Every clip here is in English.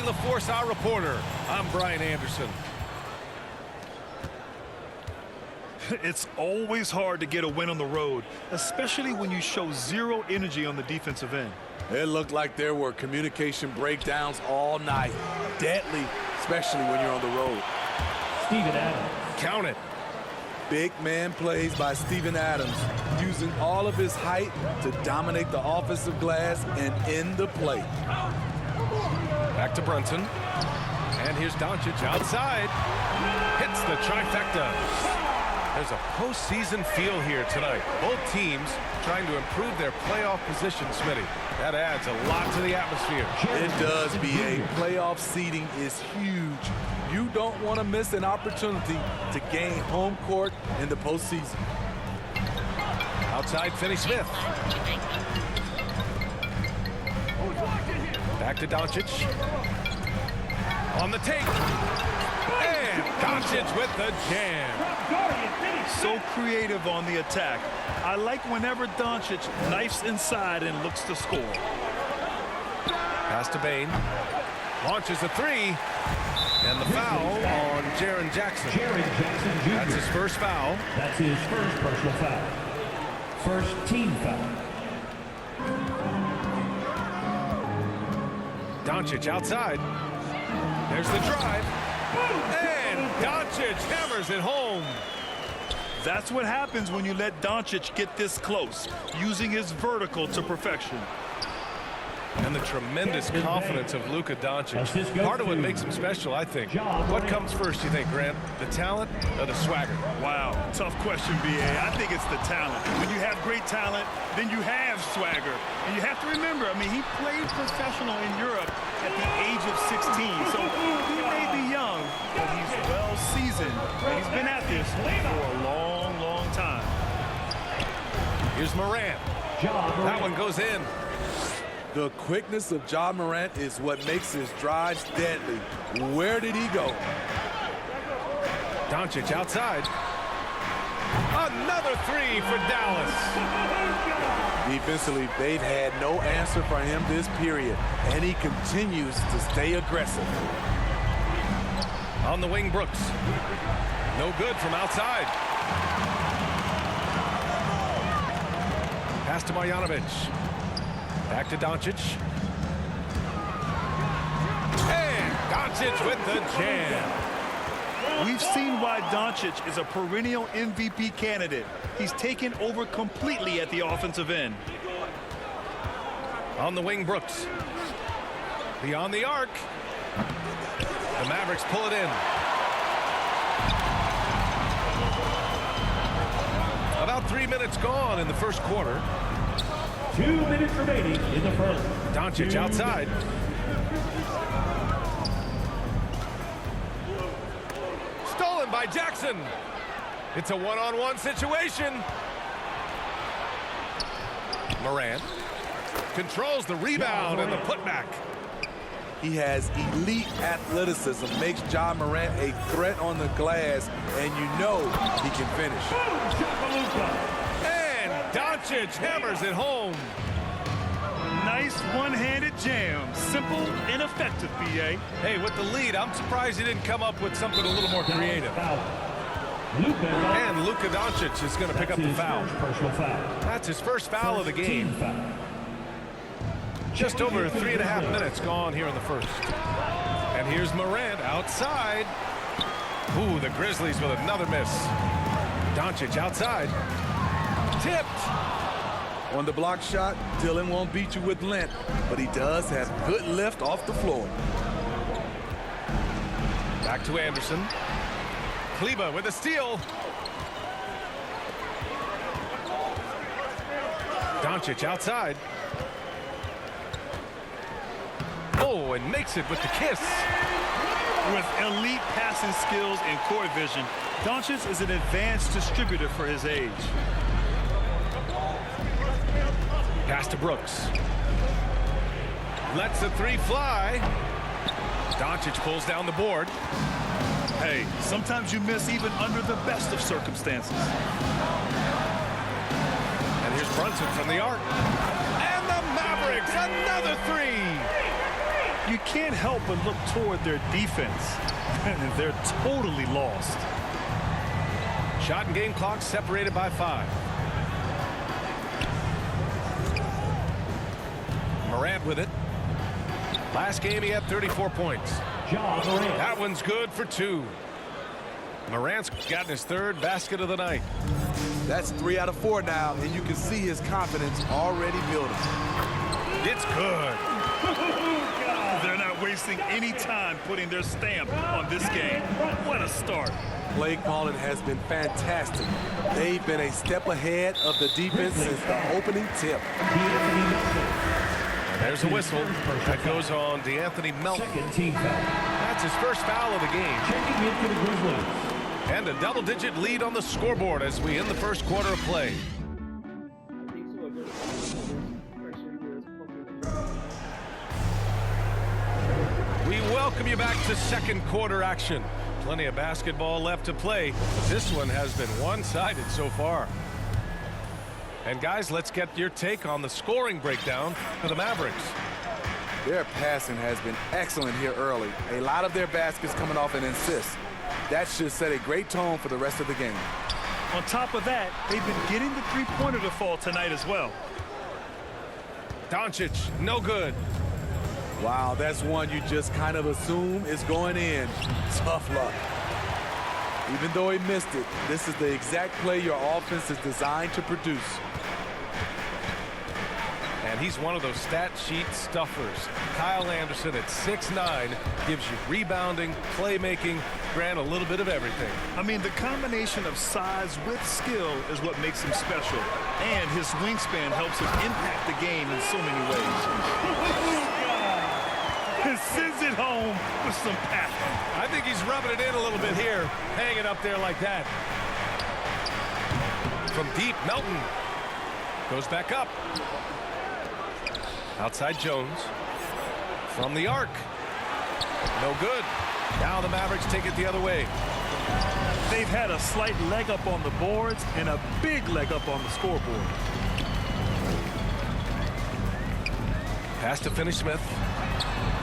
joining the force, our reporter. I'm Brian Anderson. It's always hard to get a win on the road, especially when you show zero energy on the defensive end. It looked like there were communication breakdowns all night. Deadly, especially when you're on the road. Steven Adams. Count it. Big man plays by Steven Adams, using all of his height to dominate the offensive glass and end the play. Back to Brunson. And here's Doncic outside. Hits the trifecta. There's a postseason feel here tonight. Both teams trying to improve their playoff position, Smitty. That adds a lot to the atmosphere. It does, B.A. Playoff seeding is huge. You don't want to miss an opportunity to gain home court in the postseason. Outside, Finney-Smith. Back to Doncic. On the take. And Doncic with the jam. So creative on the attack. I like whenever Doncic knifes inside and looks to score. Pass to Bane. Launches a three. And the foul on Jaren Jackson. Jaren Jackson Jr. That's his first foul. That's his first personal foul. First team foul. Doncic outside. There's the drive. And Doncic hammers it home. That's what happens when you let Doncic get this close, using his vertical to perfection. And the tremendous confidence of Lucka Doncic. Part of what makes him special, I think. What comes first, you think, Grant? The talent or the swagger? Wow, tough question, B.A. I think it's the talent. When you have great talent, then you have swagger. And you have to remember, I mean, he played professional in Europe at the age of 16. So he may be young, but he's well seasoned. And he's been at this for a long, long time. Here's Morant. That one goes in. The quickness of Ja Morant is what makes his drives deadly. Where did he go? Doncic outside. Another three for Dallas. Defensively, they've had no answer for him this period, and he continues to stay aggressive. On the wing, Brooks. No good from outside. Pass to Marjanovic. Back to Doncic. And Doncic with the jam. We've seen why Doncic is a perennial MVP candidate. He's taken over completely at the offensive end. On the wing, Brooks. Beyond the arc. The Mavericks pull it in. About 3 minutes gone in the first quarter. 2 minutes remaining in the first. Doncic outside. Stolen by Jackson. It's a one-on-one situation. Morant controls the rebound and the putback. He has elite athleticism, makes Ja Morant a threat on the glass, and you know he can finish. And Doncic hammers it home. Nice one-handed jam. Simple and effective, B.A. Hey, with the lead, I'm surprised he didn't come up with something a little more creative. And Lucka Doncic is going to pick up the foul. That's his first foul of the game. Just over 3.5 minutes gone here in the first. And here's Morant outside. Ooh, the Grizzlies with another miss. Doncic outside. Tipped. On the block shot, Dillon won't beat you with length, but he does have good lift off the floor. Back to Anderson. Kleba with a steal. Doncic outside. Oh, and makes it with the kiss. With elite passing skills and court vision, Doncic is an advanced distributor for his age. Pass to Brooks. Lets the three fly. Doncic pulls down the board. Hey, sometimes you miss even under the best of circumstances. And here's Brunson from the arc. And the Mavericks, another three. you can't help but look toward their defense. They're totally lost. Shot and game clock separated by 5. Morant with it. Last game he had 34 points. That one's good for 2. Morant's gotten his 3rd basket of the night. That's 3 out of 4 now, and you can see his confidence already building. It's good. They're not wasting any time putting their stamp on this game. What a start. Play calling has been fantastic. They've been a step ahead of the defense since the opening tip. There's a whistle that goes on DeAnthony Melton. That's his first foul of the game. And a double-digit lead on the scoreboard as we end the first quarter of play. We welcome you back to second quarter action. Plenty of basketball left to play, but this one has been one-sided so far. And guys, let's get your take on the scoring breakdown for the Mavericks. Their passing has been excellent here early. A lot of their baskets coming off an assist. That should set a great tone for the rest of the game. On top of that, they've been getting the three-pointer to fall tonight as well. Doncic, no good. Wow, that's one you just kind of assume is going in. Tough luck. Even though he missed it, this is the exact play your offense is designed to produce. And he's one of those stat sheet stuffers. Kyle Anderson at 6'9" gives you rebounding, playmaking, grant a little bit of everything. I mean, the combination of size with skill is what makes him special. And his wingspan helps him impact the game in so many ways. He sends it home with some passion. I think he's rubbing it in a little bit here, hanging up there like that. From deep, Melton goes back up. Outside Jones. From the arc. No good. Now the Mavericks take it the other way. They've had a slight leg up on the boards and a big leg up on the scoreboard. Pass to Finney-Smith.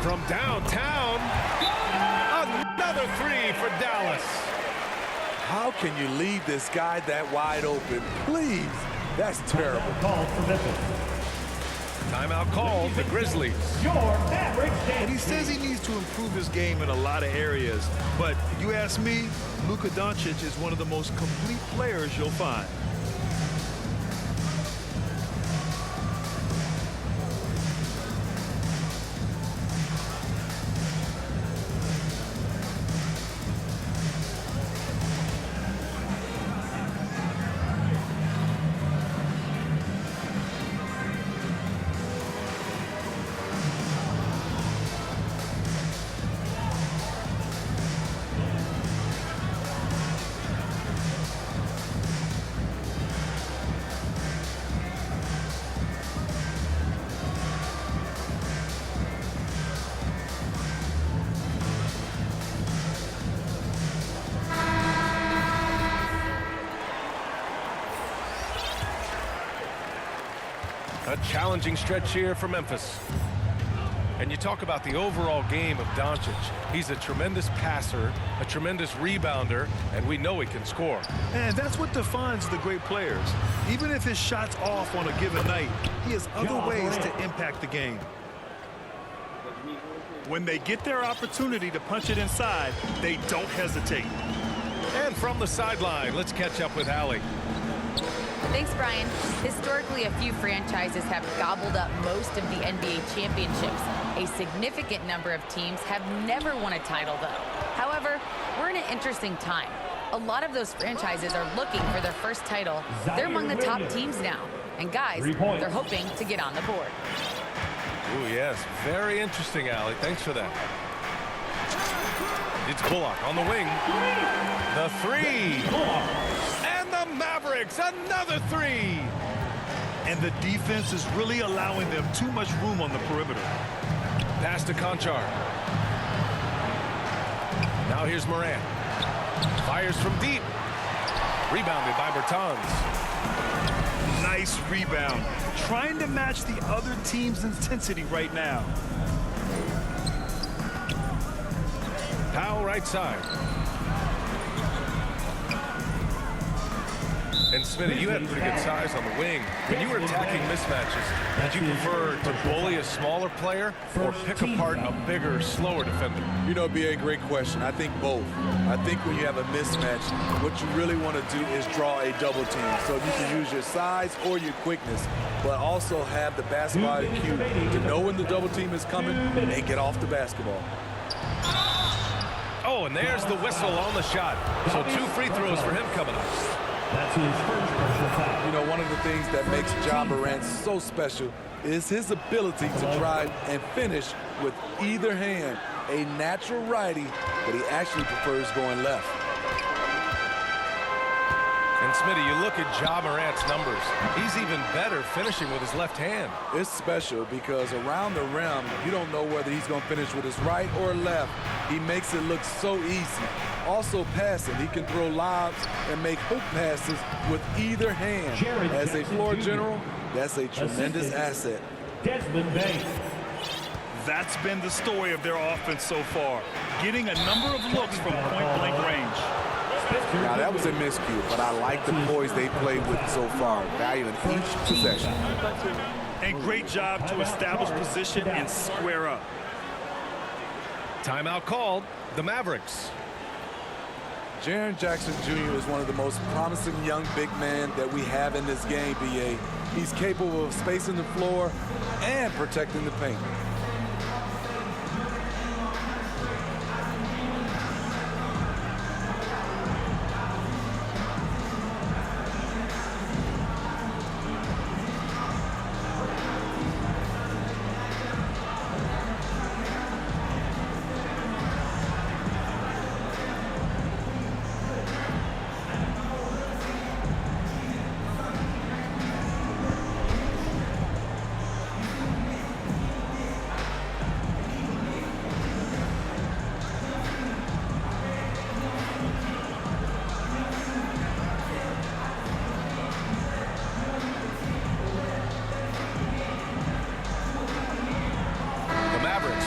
From downtown. Another 3 for Dallas. How can you leave this guy that wide open? Please. That's terrible. Timeout called the Grizzlies. And he says he needs to improve his game in a lot of areas. But you ask me, Lucka Doncic is one of the most complete players you'll find. A challenging stretch here for Memphis. And you talk about the overall game of Doncic. He's a tremendous passer, a tremendous rebounder, and we know he can score. And that's what defines the great players. Even if his shot's off on a given night, he has other ways to impact the game. When they get their opportunity to punch it inside, they don't hesitate. And from the sideline, let's catch up with Allie. Thanks, Brian. Historically, a few franchises have gobbled up most of the NBA championships. A significant number of teams have never won a title, though. However, we're in an interesting time. A lot of those franchises are looking for their first title. They're among the top teams now. And guys, they're hoping to get on the board. Ooh, yes. Very interesting, Allie. Thanks for that. It's Bullock on the wing. The 3. The Mavericks, another 3. And the defense is really allowing them too much room on the perimeter. Pass to Conchar. Now here's Morant. Fires from deep. Rebounded by Bertans. Nice rebound. Trying to match the other team's intensity right now. Powell right side. And Smitty, you had pretty good size on the wing. When you were attacking mismatches, did you prefer to bully a smaller player or pick apart a bigger, slower defender? You know, B.A., great question. I think both. I think when you have a mismatch, what you really want to do is draw a double team. So you can use your size or your quickness, but also have the basketball IQ to know when the double team is coming and get off the basketball. Oh, and there's the whistle on the shot. So 2 free throws for him coming up. That's his first personal foul. You know, one of the things that makes Ja Morant so special is his ability to try and finish with either hand. A natural righty, but he actually prefers going left. And Smitty, you look at Ja Morant's numbers. He's even better finishing with his left hand. It's special because around the rim, you don't know whether he's going to finish with his right or left. He makes it look so easy. Also passing, he can throw lobs and make hook passes with either hand. As a floor general, that's a tremendous asset. Desmond Bain. That's been the story of their offense so far, getting a number of looks from point-blank range. Now, that was a miscue, but I like the poise they played with so far, valuing each possession. And great job to establish position and square up. Timeout called. The Mavericks. Jaren Jackson Jr. is one of the most promising young big men that we have in this game, B.A. He's capable of spacing the floor and protecting the paint.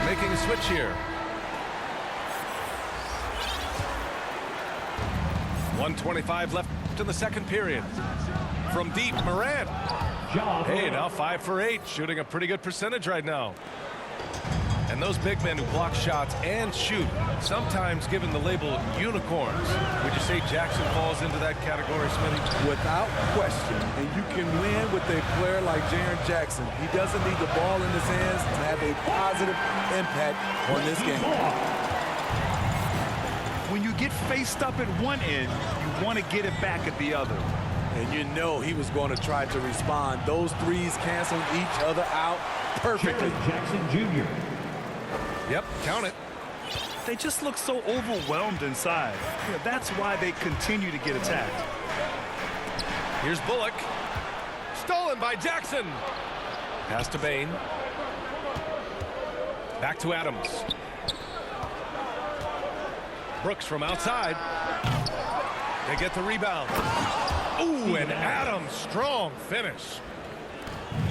Making a switch here. 1:25 left in the second period. From deep, Morant. Hey, now 5 for 8, shooting a pretty good percentage right now. And those big men who block shots and shoot, sometimes given the label unicorns. Would you say Jackson falls into that category, Smitty? Without question. And you can win with a player like Jaren Jackson. He doesn't need the ball in his hands to have a positive impact on this game. When you get faced up at one end, you want to get it back at the other. And you know he was going to try to respond. Those threes canceling each other out perfectly. Jackson Jr. Yep, count it. They just look so overwhelmed inside. That's why they continue to get attacked. Here's Bullock. Stolen by Jackson. Pass to Bain. Back to Adams. Brooks from outside. They get the rebound. Ooh, and Adams, strong finish.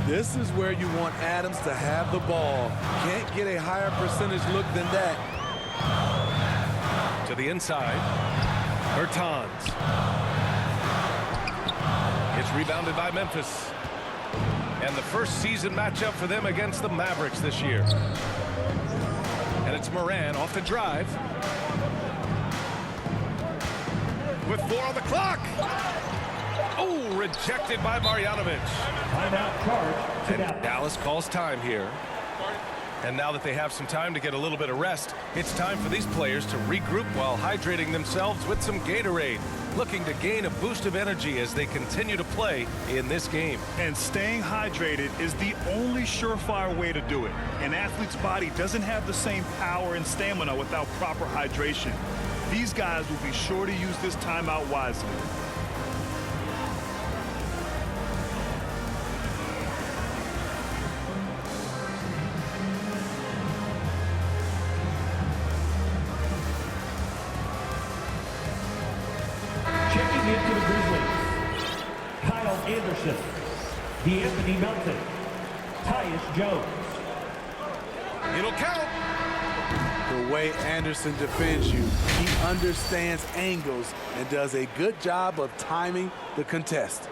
This is where you want Adams to have the ball. Can't get a higher percentage look than that. To the inside. Bertans. It's rebounded by Memphis. And the first season matchup for them against the Mavericks this year. And it's Morant off the drive. With 4 on the clock. Oh, rejected by Marjanovic. Timeout charge. And Dallas calls time here. And now that they have some time to get a little bit of rest, it's time for these players to regroup while hydrating themselves with some Gatorade, looking to gain a boost of energy as they continue to play in this game. And staying hydrated is the only surefire way to do it. An athlete's body doesn't have the same power and stamina without proper hydration. These guys will be sure to use this timeout wisely. Checking into the Grizzlies. Kyle Anderson. D'Anthony Melton. Tyus Jones. It'll count. The way Anderson defends you. He understands angles and does a good job of timing the contest.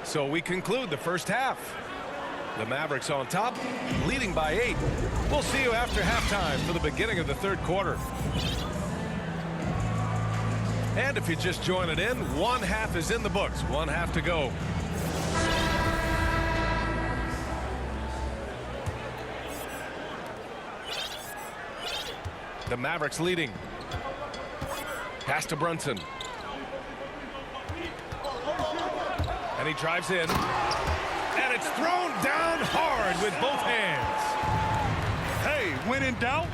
So we conclude the first half. The Mavericks on top, leading by 8. We'll see you after halftime for the beginning of the third quarter. And if you're just joining in, one half is in the books. One half to go. The Mavericks leading. Pass to Brunson. And he drives in. And it's thrown down hard with both hands. Hey, when in doubt,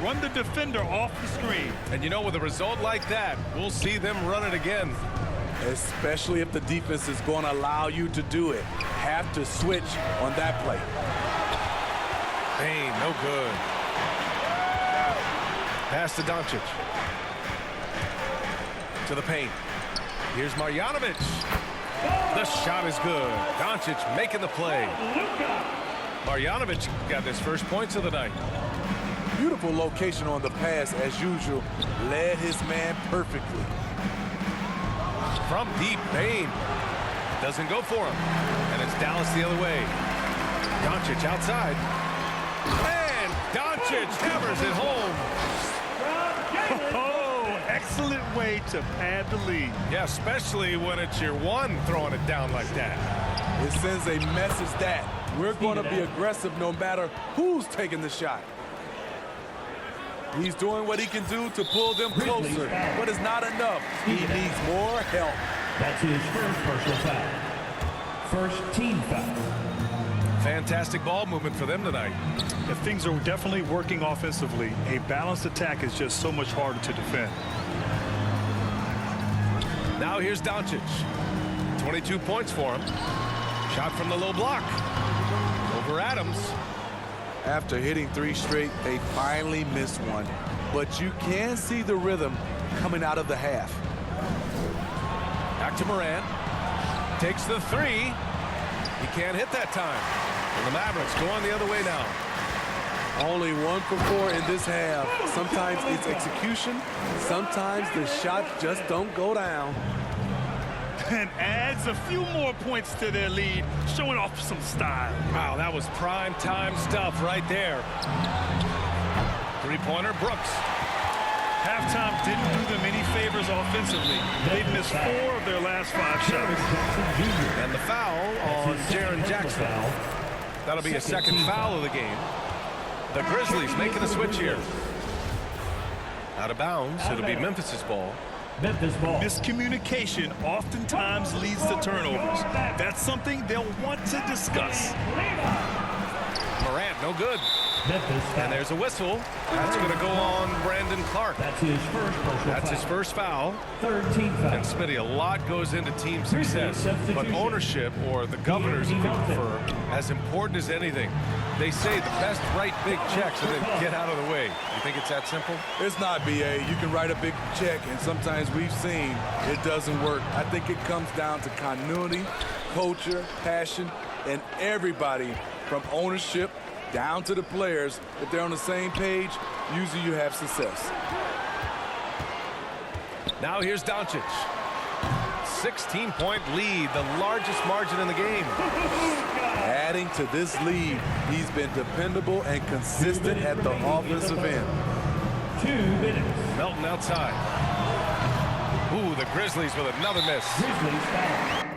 run the defender off the screen. And you know, with a result like that, we'll see them run it again. Especially if the defense is going to allow you to do it. Have to switch on that play. Payne, no good. Pass to Doncic. To the paint. Here's Marjanovic. The shot is good. Doncic making the play. Marjanovic got his first points of the night. Beautiful location on the pass as usual. Led his man perfectly. From deep, Payne. Doesn't go for him. And it's Dallas the other way. Doncic outside. And Doncic hammers it home. Oh, excellent way to pad the lead. Yeah, especially when it's your one throwing it down like that. It sends a message that we're going to be aggressive no matter who's taking the shot. He's doing what he can do to pull them closer, but it's not enough. He needs more help. That's his first personal foul. First team foul. Fantastic ball movement for them tonight. If things are definitely working offensively, a balanced attack is just so much harder to defend. Now here's Doncic. 22 points for him. Shot from the low block. Over Adams. After hitting 3 straight, they finally missed one. But you can see the rhythm coming out of the half. Back to Morant. Takes the 3. He can't hit that time. And the Mavericks going the other way now. Only 1 for 4 in this half. Sometimes it's execution. Sometimes the shots just don't go down. And adds a few more points to their lead, showing off some style. Wow, that was prime time stuff right there. Three-pointer, Brooks. Halftime didn't do them any favors offensively. They've missed 4 of their last 5 shots. And the foul on Jaren Jackson. That'll be a second foul of the game. The Grizzlies making a switch here. Out of bounds, it'll be Memphis's ball. Memphis ball. Miscommunication oftentimes leads to turnovers. That's something they'll want to discuss. Morant, no good. Memphis foul. And there's a whistle. That's going to go on Brandon Clark. That's his first personal foul. That's his first foul. Third team foul. And Smitty, a lot goes into team success, but ownership, or the governors if you prefer, as important as anything. They say the best write big checks and then get out of the way. You think it's that simple? It's not, BA. You can write a big check, and sometimes we've seen it doesn't work. I think it comes down to continuity, culture, passion, and everybody from ownership down to the players. If they're on the same page, usually you have success. Now here's Doncic. 16-point lead, the largest margin in the game. Adding to this lead, he's been dependable and consistent at the offensive end. 2 minutes. Melton outside. Ooh, the Grizzlies with another miss. Grizzlies foul.